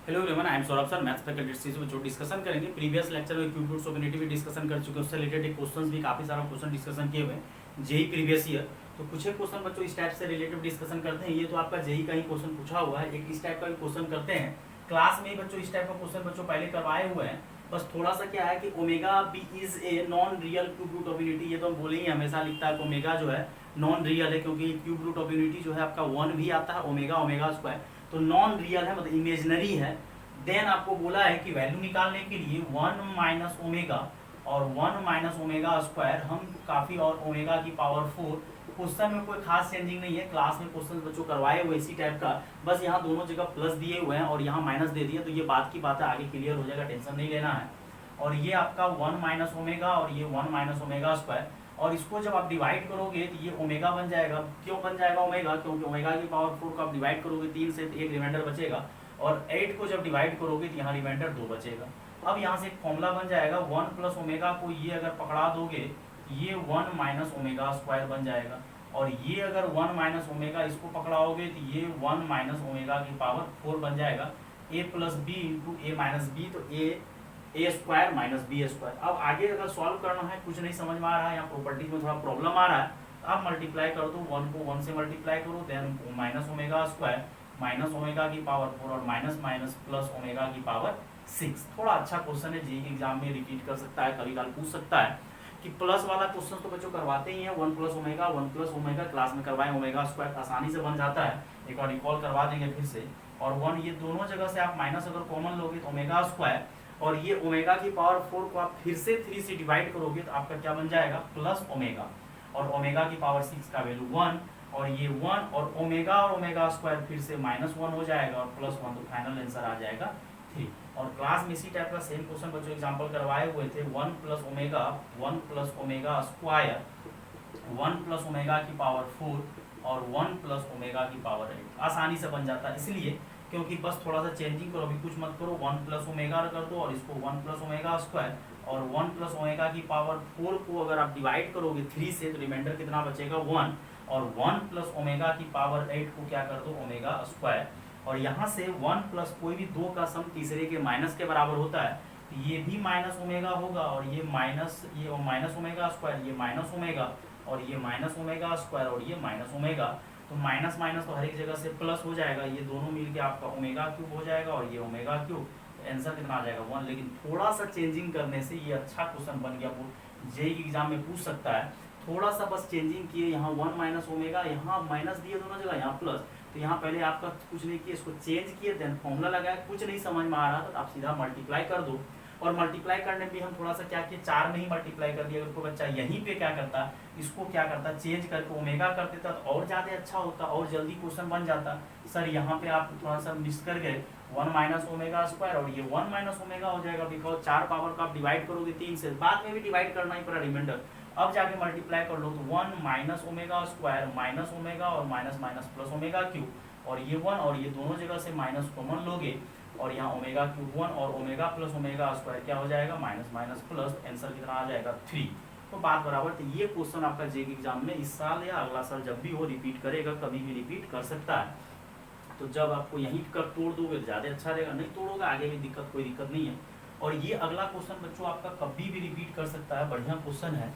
Hello everyone, I am Saurabh sir, maths faculty से जो discussion करेंगे। प्रीवियस लेक्चर में क्यूब रूट्स ऑफ इनफिनिटी भी डिस्कशन कर चुके हैं, उससे रिलेटेड क्वेश्चंस भी काफी सारा क्वेश्चन डिस्कशन किए हुए हैं जेई प्रीवियस ईयर। तो कुछ एक क्वेश्चन बच्चों इस टाइप से रिलेटेड डिस्कशन करते हैं। ये तो आपका जेई का ही क्वेश्चन पूछा हुआ है, एक इस टाइप का भी क्वेश्चन करते हैं। क्लास में ही बच्चों इस टाइप का क्वेश्चन बच्चों पहले करवाए हुए हैं। बस थोड़ा सा क्या है कि omega B is a non real cube root of unity. ये तो हम बोले ही हमेशा लिखता है ओमेगा जो है नॉन रियल है, क्योंकि क्यूब रूट ऑफ यूनिटी जो है आपका 1 भी आता है, ओमेगा ओमेगा स्क्वायर तो नॉन रियल है, मतलब इमेजनरी है। देन आपको बोला है कि वैल्यू निकालने के लिए 1 माइनस ओमेगा और 1 माइनस ओमेगा स्क्वायर हम काफी और ओमेगा की पावर 4। क्वेश्चन में कोई खास चेंजिंग नहीं है, क्लास में क्वेश्चन बच्चों करवाए हुए इसी टाइप का, बस यहाँ दोनों जगह प्लस दिए हुए हैं और यहाँ माइनस दे दिए। तो ये बात की बात है, आगे क्लियर हो जाएगा, टेंशन नहीं लेना है। और ये आपका 1 माइनस ओमेगा और ये 1 माइनस ओमेगा स्क्वायर, और इसको जब आप डिवाइड करोगे तो ये ओमेगा बन जाएगा। क्यों बन जाएगा ओमेगा? क्योंकि ओमेगा की पावर 4 को आप डिवाइड करोगे 3 से तो एक रिमाइंडर बचेगा, और 8 को जब डिवाइड करोगे तो यहाँ रिमाइंडर 2 बचेगा। अब यहाँ से एक फॉर्मूला बन जाएगा 1 प्लस ओमेगा को ये अगर पकड़ा दोगे ये 1 माइनस ओमेगा स्क्वायर बन जाएगा, और ये अगर 1 माइनस ओमेगा इसको पकड़ाओगे तो ये 1 माइनस ओमेगा की पावर 4 बन जाएगा। ए प्लस बी इंटू ए माइनस बी, तो ए स्क्वायर माइनस बी स्क्वायर। अब आगे अगर सॉल्व करना है, कुछ नहीं समझ में आ रहा है, यहाँ प्रॉपर्टीज में थोड़ा प्रॉब्लम आ रहा है, तो आप मल्टीप्लाई कर दो, 1 को 1 से मल्टीप्लाई करो, then minus omega square minus omega की पावर 4 और माइनस माइनस प्लस ओमेगा की पावर 6। थोड़ा अच्छा क्वेश्चन है, जी एग्जाम में रिपीट कर सकता है, कभी काल पूछ सकता है कि प्लस वाला क्वेश्चन तो बच्चों करवाते ही हैं। 1 प्लस ओमेगा क्लास में करवाए, ओमेगा स्क्वायर आसानी से बन जाता है, एक बार रिकॉल करवा देंगे फिर से। और 1 ये दोनों जगह से आप माइनस अगर कॉमन लोगे तो ओमेगा स्क्वायर, और ये ओमेगा की पावर 4 को आप फिर से 3 से डिवाइड करोगे तो आपका क्या बन जाएगा प्लस ओमेगा, और ओमेगा की पावर 6 का वैल्यू 1, और ये 1 और ओमेगा स्क्वायर फिर से -1 हो जाएगा और +1, तो फाइनल आंसर आ जाएगा 3। और क्लास में इसी टाइप का सेम क्वेश्चन बच्चों एग्जांपल करवाए हुए थे। 1 plus omega square 1 plus omega की पावर 4 और 1 प्लस ओमेगा की पावर 8 आसानी से बन जाता है, इसलिए क्योंकि बस थोड़ा सा चेंजिंग करो, अभी कुछ मत करो, 1 प्लस ओमेगा कर दो और इसको 1 प्लस ओमेगा स्क्वायर, और 1 प्लस ओमेगा की पावर 4 को अगर आप डिवाइड करोगे 3 से तो रिमाइंडर कितना बचेगा 1, और 1 प्लस ओमेगा की पावर 8 को क्या कर दो ओमेगा स्क्वायर, और यहाँ से 1 प्लस कोई भी दो का सम तीसरे के माइनस के बराबर होता है, तो ये भी माइनस ओमेगा होगा, और ये माइनस ओमेगा स्क्वायर, ये माइनस ओमेगा, और ये माइनस ओमेगा स्क्वायर, और ये माइनस ओमेगा, तो माइनस माइनस तो हर एक जगह से प्लस हो जाएगा, ये दोनों मिलके आपका ओमेगा क्यूब हो जाएगा, और ये ओमेगा क्यूब, आंसर कितना आ जाएगा 1। लेकिन थोड़ा सा चेंजिंग करने से ये अच्छा क्वेश्चन बन गया, जेई एग्जाम में पूछ सकता है। थोड़ा सा बस चेंजिंग किए, यहाँ 1 माइनस ओमेगा, यहाँ माइनस दिए दोनों जगह, यहाँ प्लस, तो यहाँ पहले आपका कुछ नहीं किया, इसको चेंज किए, देन फॉर्मूला लगाया, कुछ नहीं समझ में आ रहा था तो आप सीधा मल्टीप्लाई कर दो। और मल्टीप्लाई करने पे हम थोड़ा सा क्या किया, 4 में ही मल्टीप्लाई कर दिया। अगर कोई बच्चा यहीं पे क्या करता, इसको क्या करता, चेंज करके ओमेगा कर देता तो और ज़्यादा अच्छा होता और जल्दी क्वेश्चन बन जाता। सर यहाँ पे आप थोड़ा सा मिस कर गए, 1 माइनस ओमेगा स्क्वायर, और ये 1 माइनस ओमेगा हो जाएगा, बिकॉज 4 पावर का आप डिवाइड करोगे 3 से, बाद में भी डिवाइड करना ही पड़ा रिमाइंडर, अब जाके मल्टीप्लाई कर लो तो 1 minus omega square minus omega और minus minus plus omega cube, और ये 1 और ये दोनों जगह से माइनस कॉमन लोगे, और यहाँ ओमेगा क्यूब 1 और ओमेगा प्लस ओमेगा स्क्वायर क्या हो जाएगा माइनस माइनस प्लस, आंसर कितना आ जाएगा 3। तो बात बराबर। तो ये क्वेश्चन आपका जेईई एग्जाम में इस साल या अगला साल जब भी हो रिपीट करेगा, कभी भी रिपीट कर सकता है। तो जब आपको यहीं कर तोड़ दोगे तो ज़्यादा अच्छा रहेगा, नहीं तोड़ोगे आगे भी कोई दिक्कत नहीं है। और ये अगला क्वेश्चन बच्चों आपका कभी भी रिपीट कर सकता है, बढ़िया क्वेश्चन है।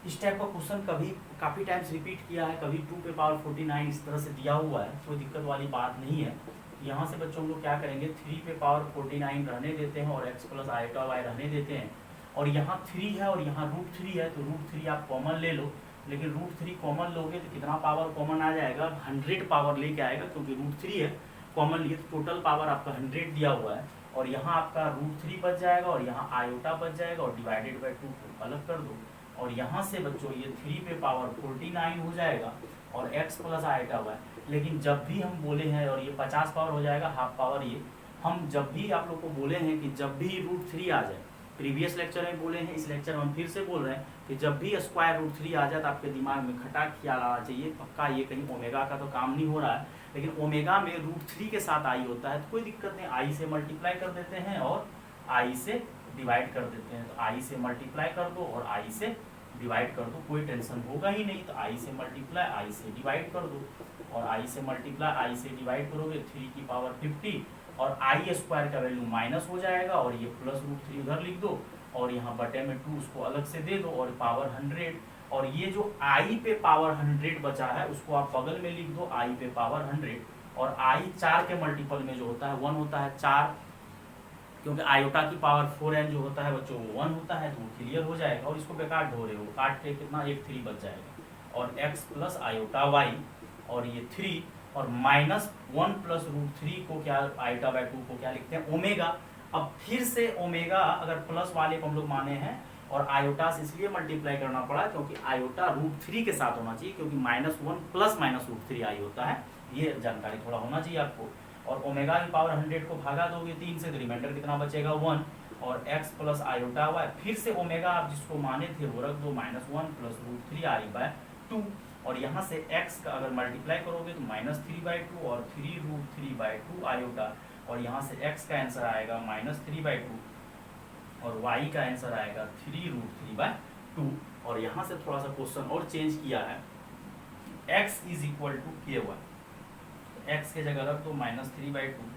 इस टाइप का क्वेश्चन कभी काफ़ी टाइम्स रिपीट किया है, कभी 2 पे पावर 49 इस तरह से दिया हुआ है, कोई दिक्कत वाली बात नहीं है। यहाँ से बच्चों लोग क्या करेंगे, 3 पे पावर 49 रहने देते हैं और x प्लस आइटा वाई रहने देते हैं, और यहाँ 3 है और यहाँ √3 है, तो √3 आप कॉमन ले लो, लेकिन √3 कॉमन लोगे तो कितना पावर कॉमन आ जाएगा 100 पावर लेके आएगा, क्योंकि √3 है कॉमन लिए, तो टोटल पावर आपका 100 दिया हुआ है, और यहाँ आपका √3 बच जाएगा और यहाँ आयोटा बच जाएगा, और डिवाइडेड बाई 2 को अलग कर दो, और यहाँ से बच्चों ये 3 पे पावर 49 हो जाएगा और x प्लस आइटा हुआ है। लेकिन जब भी हम बोले हैं, और ये 50 पावर हो जाएगा, हाफ पावर ये, हम जब भी आप लोग को बोले हैं कि जब भी √3 आ जाए, प्रीवियस लेक्चर में बोले हैं, इस लेक्चर में हम फिर से बोल रहे हैं कि जब भी स्क्वायर √3 आ जाए तो आपके दिमाग में खटा ख्याल आना चाहिए, पक्का ये कहीं ओमेगा का तो काम नहीं हो रहा है, लेकिन ओमेगा में √3 के साथ आई होता है, तो कोई दिक्कत नहीं, आई से मल्टीप्लाई कर देते हैं और आई से डिवाइड कर देते हैं, तो आई से मल्टीप्लाई कर दो और आई से डिवाइड कर दो, कोई टेंशन होगा ही नहीं। तो आई से मल्टीप्लाई आई से डिवाइड कर दो, और आई से मल्टीप्लाई आई से डिवाइड करोगे 3 की पावर 50 और आई स्क्वायर का वैल्यू माइनस हो जाएगा और ये प्लस रूट थ्री उधर लिख दो और यहाँ बटे में 2 उसको अलग से दे दो और पावर 100 और ये जो आई पे पावर 100 बचा है उसको आप बगल में लिख दो आई पे पावर 100 और आई 4 के मल्टीपल में जो होता है 1 होता है 4 क्योंकि आयोटा की पावर 4n जो होता है बच्चों वो 1 होता है तो वो क्लियर हो जाएगा और इसको बेकार ढो रहे हो काट के कितना एक 3 बच जाएगा और x प्लस आयोटा वाई और ये 3 और माइनस 1 प्लस रूट 3 को क्या आयोटा बाय 2 को क्या लिखते हैं ओमेगा। अब फिर से ओमेगा अगर प्लस वाले को हम लोग माने हैं और आयोटा से इसलिए मल्टीप्लाई करना पड़ा क्योंकि आयोटा रूट 3 के साथ होना चाहिए क्योंकि -1 प्लस माइनस रूट 3 आई होता है, ये जानकारी थोड़ा होना चाहिए आपको। और ओमेगा की पावर 100 को भागा दोगे 3 से तो रिमाइंडर कितना बचेगा 1 और x प्लस आयोटा वाई फिर से ओमेगा आप जिसको माने थे वो रख दो -1 प्लस रूट 3 आई बाय 2 और यहाँ से x का अगर मल्टीप्लाई करोगे तो -3/2 और 3 रूट 3/2 आयोटा और यहाँ से x का आंसर आएगा -3/2 और y का आंसर आएगा 3 रूट 3/2 और यहाँ से थोड़ा सा क्वेश्चन और चेंज किया है x is equal to ky x के जगह रख दो -3/2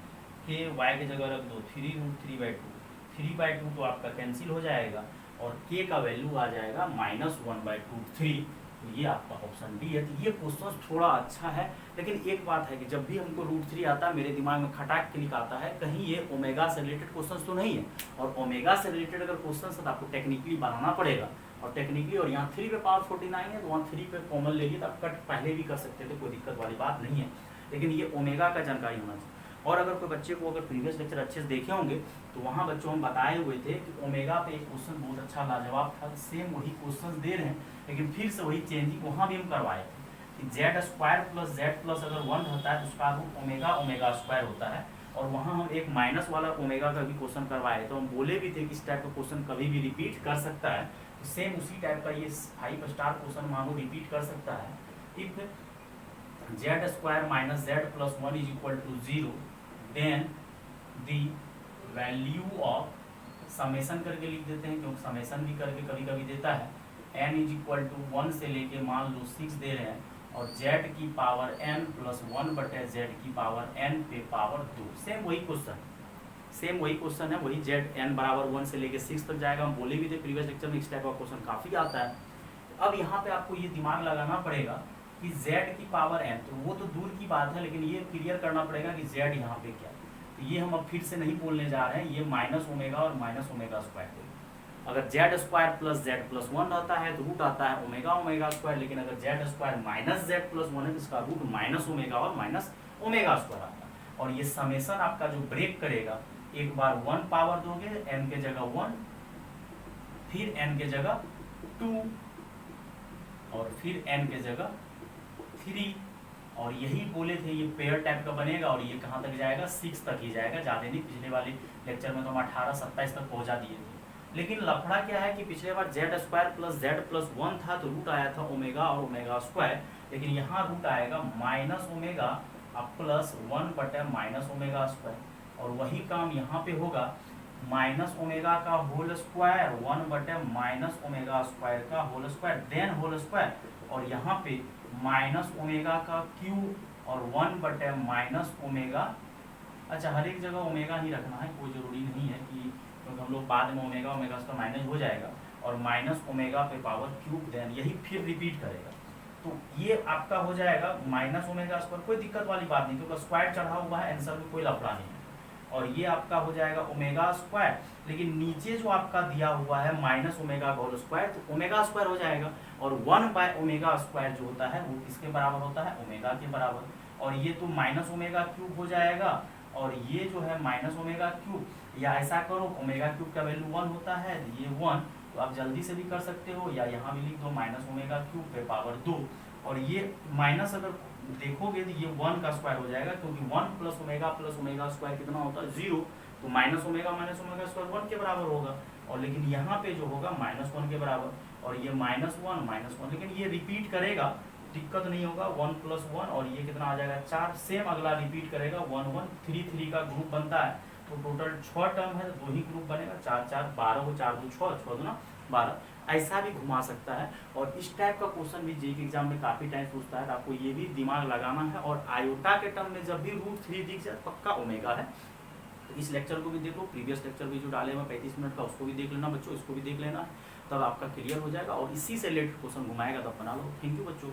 ky के जगह रख दो 3 रूट 3/2 3/2 तो आपका कैंसिल हो जाएगा और k का वैल्यू आ जाएगा -1/√3 तो ये आपका ऑप्शन डी है। तो ये क्वेश्चन थोड़ा अच्छा है लेकिन एक बात है कि जब भी हमको √3 आता है मेरे दिमाग में खटाक क्लिक आता है कहीं ये ओमेगा से रिलेटेड क्वेश्चन तो नहीं है और ओमेगा से रिलेटेड अगर क्वेश्चन है तो आपको टेक्निकली बनाना पड़ेगा और टेक्निकली और यहाँ 3 पे पावर 49 है तो वहाँ 3 पे कॉमन ले लिए तो आप कट पहले भी कर सकते थे, कोई दिक्कत वाली बात नहीं है लेकिन ये ओमेगा का जानकारी होना चाहिए। और अगर कोई बच्चे को अगर प्रीवियस लेक्चर अच्छे से देखे होंगे तो वहाँ बच्चों हम बताए हुए थे कि ओमेगा पे एक क्वेश्चन बहुत अच्छा लाजवाब था, सेम वही क्वेश्चन दे रहे हैं लेकिन फिर से वही चेंजिंग वहाँ भी हम करवाए थे कि Z square plus Z plus अगर 1 रहता है तो उसका रूट ओमेगा ओमेगा स्क्वायर होता है और वहाँ हम एक माइनस वाला ओमेगा का भी क्वेश्चन करवाए तो हम बोले भी थे कि इस टाइप का क्वेश्चन कभी भी रिपीट कर सकता है तो सेम उसी टाइप का ये 5 स्टार क्वेश्चन वहाँ को रिपीट कर सकता है। If Z square minus Z plus 1 is equal to 0 then the value of summation करके लिख देते हैं क्योंकि समेशन भी करके कभी कभी देता है n इज इक्वल टू 1 से लेके मान लो 6 दे रहे हैं और z की पावर n प्लस 1 बटे z की पावर n पे पावर 2 सेम वही क्वेश्चन है वही z n बराबर 1 से लेके 6 तक जाएगा। हम बोले भी थे प्रीवियस लेक्चर में इस टाइप का क्वेश्चन काफ़ी आता है। अब यहाँ पे आपको ये दिमाग लगाना पड़ेगा कि z की पावर n तो वो तो दूर की बात है लेकिन ये क्लियर करना पड़ेगा कि z यहाँ पे क्या है तो ये हम अब फिर से नहीं बोलने जा रहे हैं, ये माइनस ओमेगा और माइनस ओमेगा स्क्वायर। अगर Z square plus Z plus 1 रहता है तो रूट आता है ओमेगा ओमेगा स्क्वायर लेकिन अगर Z square minus Z plus 1 है तो इसका रूट माइनस ओमेगा और माइनस ओमेगा स्क्वायर आता है और ये समेशन आपका जो ब्रेक करेगा एक बार 1 पावर दोगे n के जगह 1 फिर n के जगह 2 और फिर n के जगह 3 और यही बोले थे ये पेयर टाइप का बनेगा और ये कहाँ तक जाएगा 6 तक ही जाएगा, ज़्यादा नहीं। पिछले वाले लेक्चर में तो हम 18-27 तक पहुँचा दिए थे लेकिन लफड़ा क्या है कि पिछले बार Z square plus Z plus 1 था तो रूट आया था ओमेगा और ओमेगा स्क्वायर लेकिन यहाँ रूट आएगा माइनस ओमेगा प्लस 1 बटे माइनस ओमेगा स्क्वायर और वही काम यहाँ पे होगा माइनस ओमेगा का होल स्क्वायर 1 बटे माइनस ओमेगा स्क्वायर का whole square then whole square और यहाँ पे माइनस ओमेगा का क्यूब और 1 बटे माइनस ओमेगा। अच्छा हर एक जगह ओमेगा ही रखना है, कोई ज़रूरी नहीं है कि क्योंकि हम लोग बाद में ओमेगा ओमेगा का माइनस हो जाएगा और माइनस ओमेगा पे पावर क्यूब देन यही फिर रिपीट करेगा तो ये आपका हो जाएगा माइनस ओमेगा स्क्वायर। कोई दिक्कत वाली बात नहीं क्योंकि स्क्वायर चढ़ा हुआ है, आंसर में कोई लफड़ा नहीं है और ये आपका हो जाएगा ओमेगा स्क्वायर लेकिन नीचे जो आपका दिया हुआ है माइनस ओमेगा होल स्क्वायर तो ओमेगा स्क्वायर हो जाएगा और 1 बाय ओमेगा स्क्वायर जो होता है वो किसके बराबर होता है ओमेगा के बराबर और ये तो माइनस ओमेगा क्यूब हो जाएगा और ये जो है माइनस ओमेगा क्यूब या ऐसा करो ओमेगा क्यूब का वैल्यू 1 होता है ये 1 तो आप जल्दी से भी कर सकते हो या यहाँ भी लिख दो माइनस ओमेगा क्यूब पे पावर 2 और ये माइनस अगर देखोगे तो ये 1 का स्क्वायर हो जाएगा क्योंकि 1 प्लस ओमेगा स्क्वायर कितना होता है 0 तो माइनस ओमेगा स्क्वायर 1 के बराबर होगा और लेकिन यहाँ पे जो होगा -1 के बराबर और ये -1 लेकिन ये रिपीट करेगा दिक्कत नहीं होगा 1 प्लस 1 और ये कितना आ जाएगा 4 सेम अगला रिपीट करेगा 1 1 3 3 का ग्रुप बनता है तो टोटल 6 टर्म है तो 2 ही ग्रुप बनेगा 4 4 12 को 4 2 6 6 2 12 ऐसा भी घुमा सकता है और इस टाइप का क्वेश्चन भी जेईई एग्जाम में काफ़ी टाइम पूछता है तो आपको ये भी दिमाग लगाना है और आयोटा के टर्म में जब भी √3 दिख जाए पक्का ओमेगा है तो इस लेक्चर को भी देखो, प्रीवियस लेक्चर भी जो डाले हुए 35 मिनट का उसको भी देख लेना बच्चों, इसको भी देख लेना, तब आपका क्लियर हो जाएगा। और इसी से रिलेटेड क्वेश्चन घुमाएगा तो बना लो। थैंक यू बच्चों।